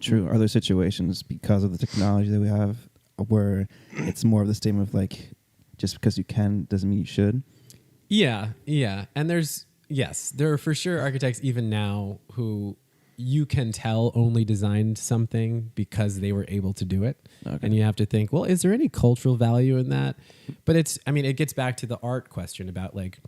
True. Are there situations because of the technology that we have where it's more of the statement of like, just because you can doesn't mean you should? Yeah. And there are for sure architects even now who you can tell only designed something because they were able to do it. Okay. And you have to think, well, is there any cultural value in that? But it gets back to the art question about like,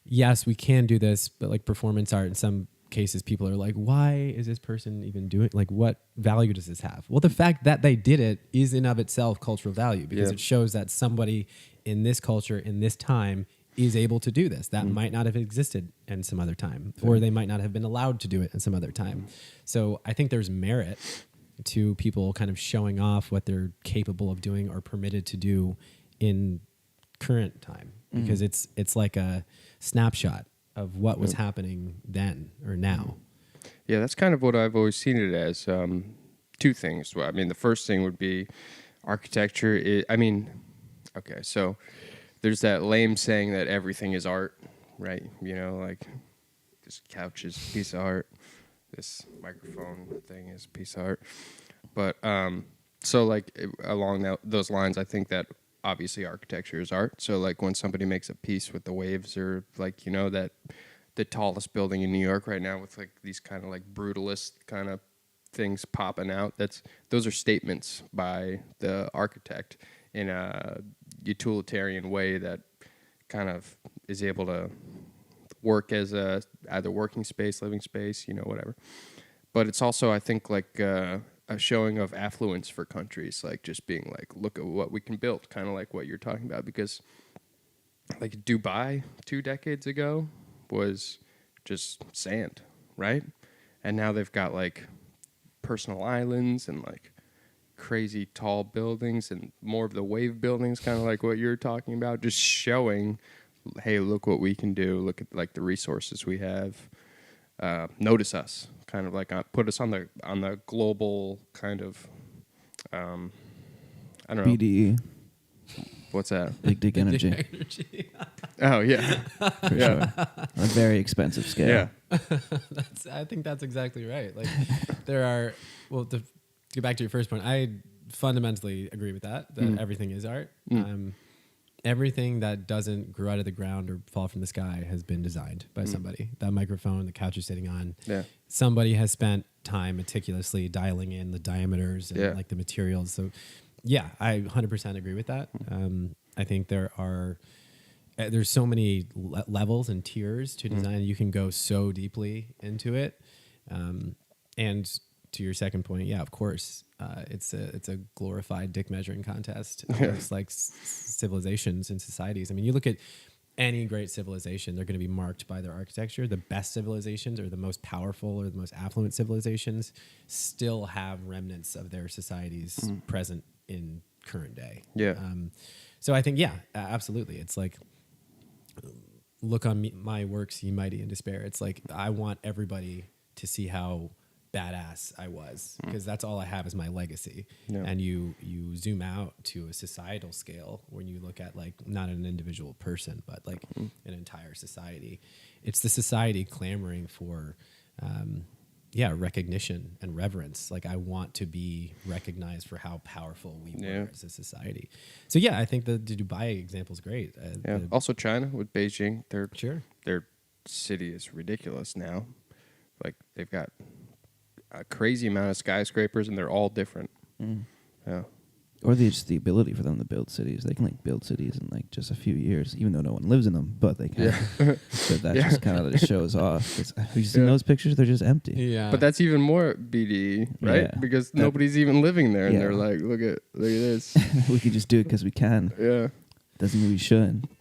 yes, we can do this, but like performance art in some cases, people are like, why is this person even doing, like, what value does this have? Well, the fact that they did it is in of itself cultural value because it shows that somebody in this culture, in this time, is able to do this. That might not have existed in some other time, or they might not have been allowed to do it in some other time. So I think there's merit to people kind of showing off what they're capable of doing or permitted to do in current time, because it's like a snapshot of what was happening then or now. Yeah, that's kind of what I've always seen it as. Two things. Well, I mean, the first thing would be architecture. Okay, so there's that lame saying that everything is art, right? You know, like this couch is a piece of art, this microphone thing is a piece of art. But so like along those lines, I think that obviously architecture is art. So like when somebody makes a piece with the waves, or like, you know, that the tallest building in New York right now with like these kind of like brutalist kind of things popping out, those are statements by the architect in a utilitarian way that kind of is able to work as a either working space, living space, you know, whatever. But it's also, I think, like a showing of affluence for countries, like just being like, look at what we can build, kind of like what you're talking about. Because like Dubai 2 decades ago was just sand, right? And now they've got like personal islands and like crazy tall buildings and more of the wave buildings, kind of like what you're talking about, just showing, hey, look what we can do. Look at like the resources we have. Notice us, kind of like put us on the global kind of, I don't know. BDE. What's that? Big Dick Energy. Oh, yeah. For sure. On a very expensive scale. Yeah. I think that's exactly right. Like there are, well, to get back to your first point, I fundamentally agree with that everything is art. Everything that doesn't grow out of the ground or fall from the sky has been designed by somebody. That microphone, the couch you're sitting on, somebody has spent time meticulously dialing in the diameters and like the materials. So yeah, I 100% agree with that. I think there's so many levels and tiers to design. You can go so deeply into it. And to your second point, yeah, of course, it's a glorified dick measuring contest. It's like civilizations and societies. I mean, you look at any great civilization, they're going to be marked by their architecture. The best civilizations or the most powerful or the most affluent civilizations still have remnants of their societies present in current day. Yeah. So I think, absolutely. It's like, look on my works, ye mighty in despair. It's like, I want everybody to see how badass I was, because that's all I have is my legacy. And you zoom out to a societal scale when you look at like not an individual person but like an entire society. It's the society clamoring for recognition and reverence. Like I want to be recognized for how powerful we were as a society. So I think the Dubai example is great. Also China with Beijing, their city is ridiculous now. Like they've got a crazy amount of skyscrapers, and they're all different. Yeah. Or just the ability for them to build cities. They can like build cities in like just a few years, even though no one lives in them, but they can. So that just kind of shows off. Have you seen those pictures? They're just empty. Yeah. But that's even more BDE, right? Yeah. Because nobody's even living there, and they're like, look at this. We can just do it because we can. Yeah. Doesn't mean we should.